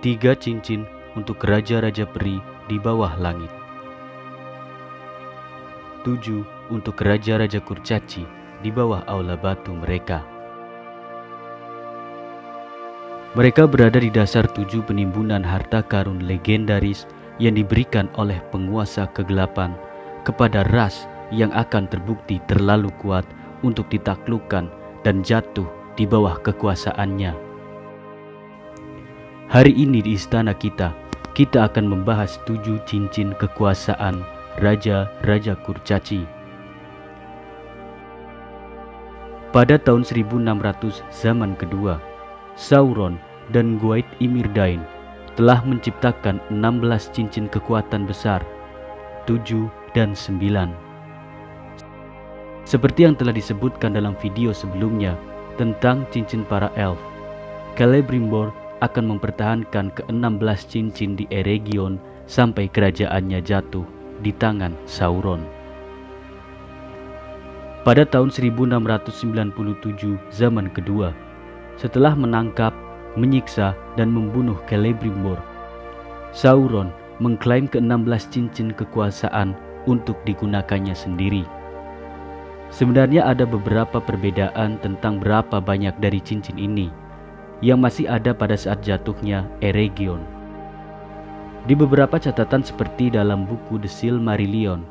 3 cincin untuk raja-raja peri di bawah langit. 7 untuk raja-raja kurcaci di bawah aula batu mereka. Mereka berada di dasar 7 penimbunan harta karun legendaris yang diberikan oleh penguasa kegelapan kepada ras yang akan terbukti terlalu kuat untuk ditaklukkan dan jatuh di bawah kekuasaannya. Hari ini di istana kita akan membahas 7 cincin kekuasaan Raja-Raja Kurcaci. Pada tahun 1600 zaman kedua, Sauron dan Guaid Imirdain telah menciptakan 16 cincin kekuatan besar, 7 dan 9. Seperti yang telah disebutkan dalam video sebelumnya tentang cincin para elf, Celebrimbor akan mempertahankan ke-16 cincin di Eregion sampai kerajaannya jatuh di tangan Sauron. Pada tahun 1697 zaman kedua, setelah menangkap, menyiksa, dan membunuh Celebrimbor, Sauron mengklaim ke-16 cincin kekuasaan untuk digunakannya sendiri. Sebenarnya ada beberapa perbedaan tentang berapa banyak dari cincin ini yang masih ada pada saat jatuhnya Eregion. Di beberapa catatan seperti dalam buku The Silmarillion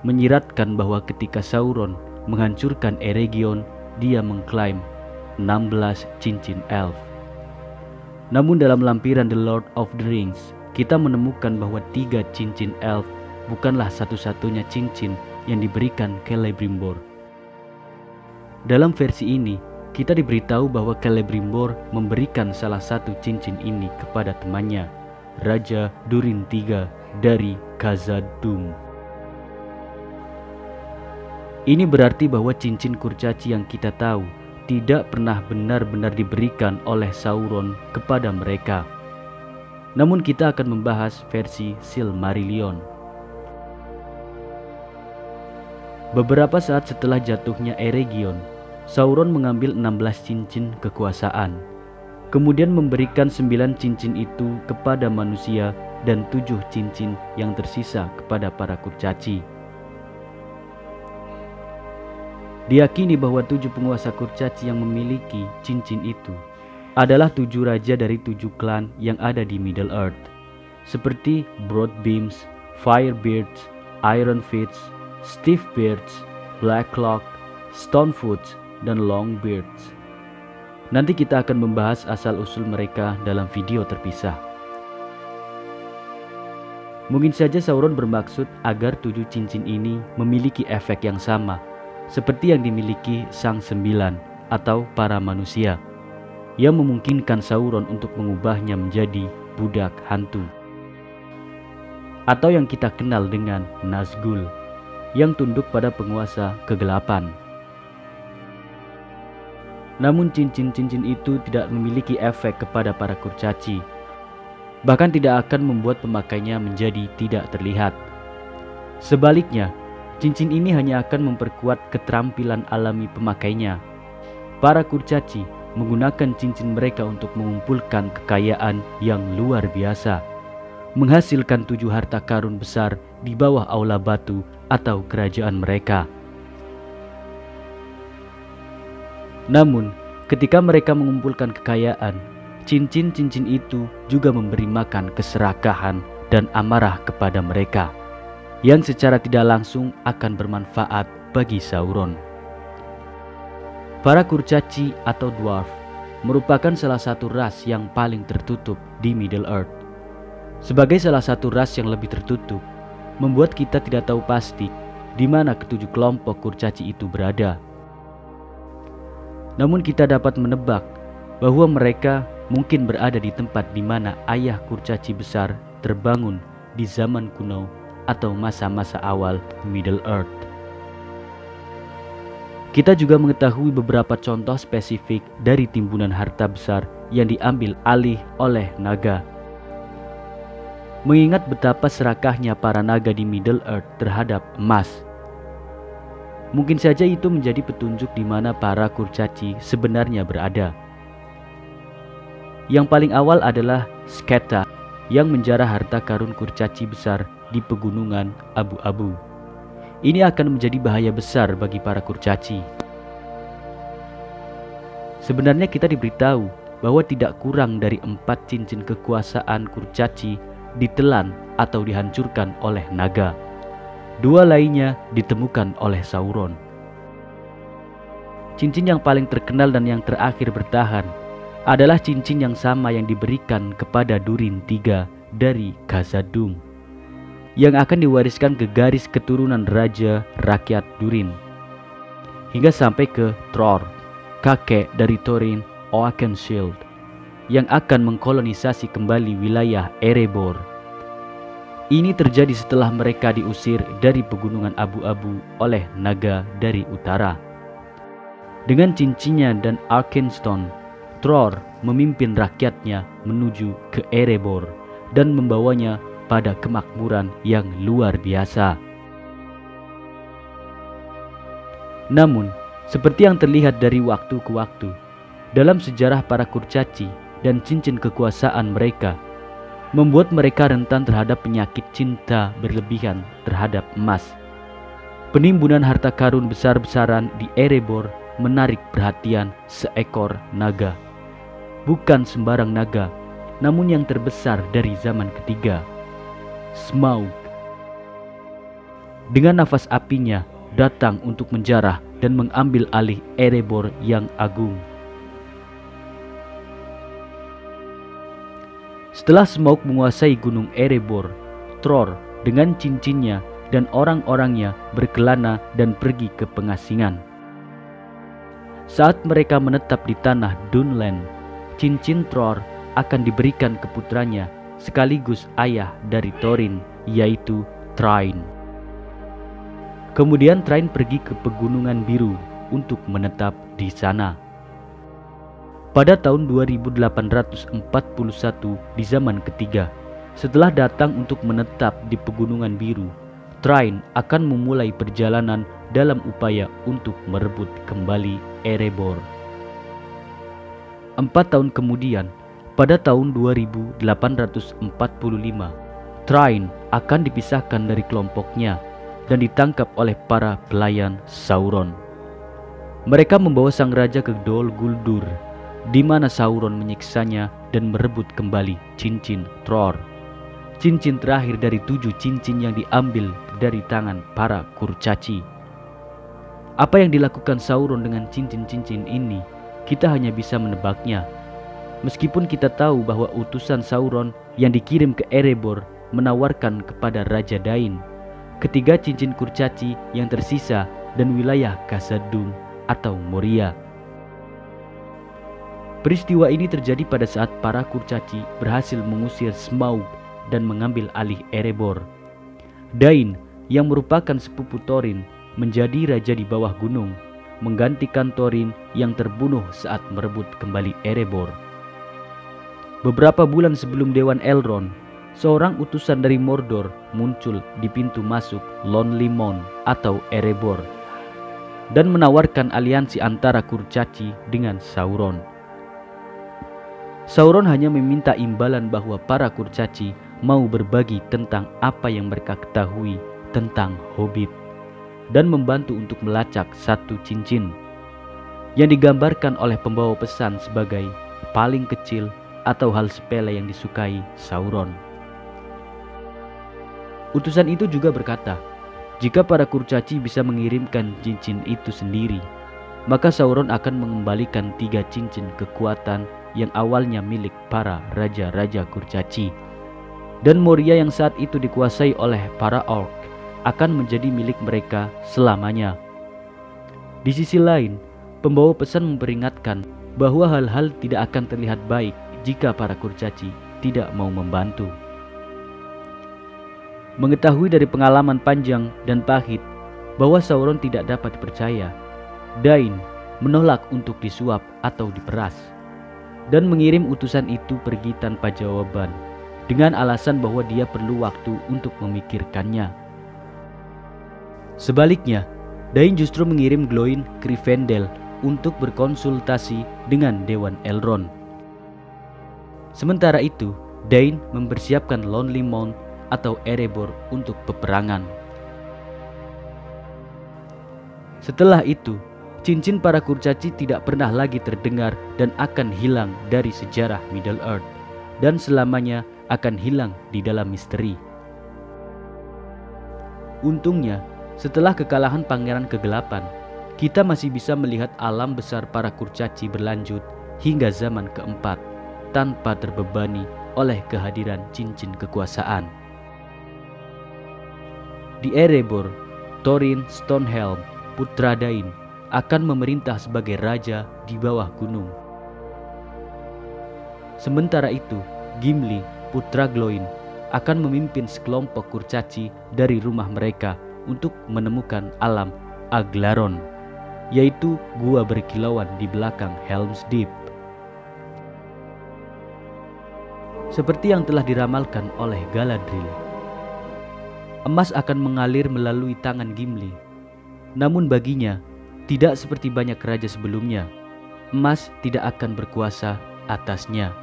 menyiratkan bahwa ketika Sauron menghancurkan Eregion, dia mengklaim 16 cincin elf. Namun dalam lampiran The Lord of the Rings, kita menemukan bahwa 3 cincin elf bukanlah satu-satunya cincin yang diberikan Celebrimbor. Dalam versi ini, kita diberitahu bahwa Celebrimbor memberikan salah satu cincin ini kepada temannya, Raja Durin III dari Khazad-dûm. Ini berarti bahwa cincin kurcaci yang kita tahu tidak pernah benar-benar diberikan oleh Sauron kepada mereka. Namun kita akan membahas versi Silmarillion. Beberapa saat setelah jatuhnya Eregion, Sauron mengambil 16 cincin kekuasaan, kemudian memberikan 9 cincin itu kepada manusia dan 7 cincin yang tersisa kepada para kurcaci. Diyakini bahwa 7 penguasa kurcaci yang memiliki cincin itu adalah 7 raja dari 7 klan yang ada di Middle Earth, seperti Broadbeams, Firebeards, Ironfits, Stiffbeards, Blacklock, Stonefoots, dan Longbeards. Nanti kita akan membahas asal-usul mereka dalam video terpisah. Mungkin saja Sauron bermaksud agar 7 cincin ini memiliki efek yang sama seperti yang dimiliki Sang Sembilan atau para manusia, yang memungkinkan Sauron untuk mengubahnya menjadi budak hantu, atau yang kita kenal dengan Nazgûl, yang tunduk pada penguasa kegelapan. Namun cincin-cincin itu tidak memiliki efek kepada para kurcaci, bahkan tidak akan membuat pemakainya menjadi tidak terlihat. Sebaliknya, cincin ini hanya akan memperkuat keterampilan alami pemakainya. Para kurcaci menggunakan cincin mereka untuk mengumpulkan kekayaan yang luar biasa, menghasilkan 7 harta karun besar di bawah aula batu atau kerajaan mereka. Namun, ketika mereka mengumpulkan kekayaan, cincin-cincin itu juga memberi makan keserakahan dan amarah kepada mereka, yang secara tidak langsung akan bermanfaat bagi Sauron. Para kurcaci atau dwarf merupakan salah satu ras yang paling tertutup di Middle Earth. Sebagai salah satu ras yang lebih tertutup, membuat kita tidak tahu pasti di mana ketujuh kelompok kurcaci itu berada. Namun kita dapat menebak bahwa mereka mungkin berada di tempat di mana ayah kurcaci besar terbangun di zaman kuno atau masa-masa awal Middle Earth. Kita juga mengetahui beberapa contoh spesifik dari timbunan harta besar yang diambil alih oleh naga. Mengingat betapa serakahnya para naga di Middle Earth terhadap emas, mungkin saja itu menjadi petunjuk di mana para kurcaci sebenarnya berada. Yang paling awal adalah Sketa yang menjarah harta karun kurcaci besar di pegunungan abu-abu. Ini akan menjadi bahaya besar bagi para kurcaci. Sebenarnya kita diberitahu bahwa tidak kurang dari 4 cincin kekuasaan kurcaci ditelan atau dihancurkan oleh naga. 2 lainnya ditemukan oleh Sauron. Cincin yang paling terkenal dan yang terakhir bertahan adalah cincin yang sama yang diberikan kepada Durin III dari Khazad-dûm, yang akan diwariskan ke garis keturunan Raja Rakyat Durin hingga sampai ke Thror, kakek dari Thorin Oakenshield, yang akan mengkolonisasi kembali wilayah Erebor. Ini terjadi setelah mereka diusir dari pegunungan abu-abu oleh naga dari utara. Dengan cincinnya dan Arkenstone, Thror memimpin rakyatnya menuju ke Erebor dan membawanya pada kemakmuran yang luar biasa. Namun, seperti yang terlihat dari waktu ke waktu, dalam sejarah para kurcaci dan cincin kekuasaan mereka, membuat mereka rentan terhadap penyakit cinta berlebihan terhadap emas. Penimbunan harta karun besar-besaran di Erebor menarik perhatian seekor naga. Bukan sembarang naga, namun yang terbesar dari zaman ketiga, Smaug. Dengan nafas apinya datang untuk menjarah dan mengambil alih Erebor yang agung. Setelah Smaug menguasai gunung Erebor, Thror dengan cincinnya dan orang-orangnya berkelana dan pergi ke pengasingan. Saat mereka menetap di tanah Dunland, cincin Thror akan diberikan ke putranya sekaligus ayah dari Thorin, yaitu Thrain. Kemudian Thrain pergi ke Pegunungan Biru untuk menetap di sana. Pada tahun 2841 di zaman ketiga, setelah datang untuk menetap di Pegunungan Biru, Thrain akan memulai perjalanan dalam upaya untuk merebut kembali Erebor. 4 tahun kemudian, pada tahun 2845, Thrain akan dipisahkan dari kelompoknya dan ditangkap oleh para pelayan Sauron. Mereka membawa sang raja ke Dol Guldur, di mana Sauron menyiksanya dan merebut kembali cincin Thror, cincin terakhir dari 7 cincin yang diambil dari tangan para kurcaci. Apa yang dilakukan Sauron dengan cincin-cincin ini, kita hanya bisa menebaknya. Meskipun kita tahu bahwa utusan Sauron yang dikirim ke Erebor menawarkan kepada Raja Dain ketiga cincin kurcaci yang tersisa dan wilayah Khazad-dûm atau Moria. Peristiwa ini terjadi pada saat para kurcaci berhasil mengusir Smaug dan mengambil alih Erebor. Dain yang merupakan sepupu Thorin menjadi raja di bawah gunung, menggantikan Thorin yang terbunuh saat merebut kembali Erebor. Beberapa bulan sebelum Dewan Elrond, seorang utusan dari Mordor muncul di pintu masuk Lonely Mound atau Erebor dan menawarkan aliansi antara kurcaci dengan Sauron. Sauron hanya meminta imbalan bahwa para kurcaci mau berbagi tentang apa yang mereka ketahui tentang Hobbit dan membantu untuk melacak satu cincin yang digambarkan oleh pembawa pesan sebagai paling kecil atau hal sepele yang disukai Sauron. Utusan itu juga berkata, jika para kurcaci bisa mengirimkan cincin itu sendiri, maka Sauron akan mengembalikan 3 cincin kekuatan yang awalnya milik para raja-raja kurcaci, dan Moria yang saat itu dikuasai oleh para orc akan menjadi milik mereka selamanya. Di sisi lain, pembawa pesan memperingatkan bahwa hal-hal tidak akan terlihat baik jika para kurcaci tidak mau membantu. Mengetahui dari pengalaman panjang dan pahit bahwa Sauron tidak dapat dipercaya, Dain menolak untuk disuap atau diperas dan mengirim utusan itu pergi tanpa jawaban dengan alasan bahwa dia perlu waktu untuk memikirkannya. Sebaliknya, Dain justru mengirim Glóin ke Rivendell untuk berkonsultasi dengan Dewan Elrond. Sementara itu, Dain mempersiapkan Lonely Mount atau Erebor untuk peperangan. Setelah itu, cincin para kurcaci tidak pernah lagi terdengar dan akan hilang dari sejarah Middle Earth, dan selamanya akan hilang di dalam misteri. Untungnya, setelah kekalahan Pangeran Kegelapan, kita masih bisa melihat alam besar para kurcaci berlanjut hingga zaman keempat tanpa terbebani oleh kehadiran cincin kekuasaan. Di Erebor, Thorin Stonehelm, putra Dain, akan memerintah sebagai raja di bawah gunung. Sementara itu, Gimli, putra Gloin, akan memimpin sekelompok kurcaci dari rumah mereka untuk menemukan alam Aglaron, yaitu gua berkilauan di belakang Helm's Deep. Seperti yang telah diramalkan oleh Galadriel, emas akan mengalir melalui tangan Gimli. Namun baginya, tidak seperti banyak raja sebelumnya, emas tidak akan berkuasa atasnya.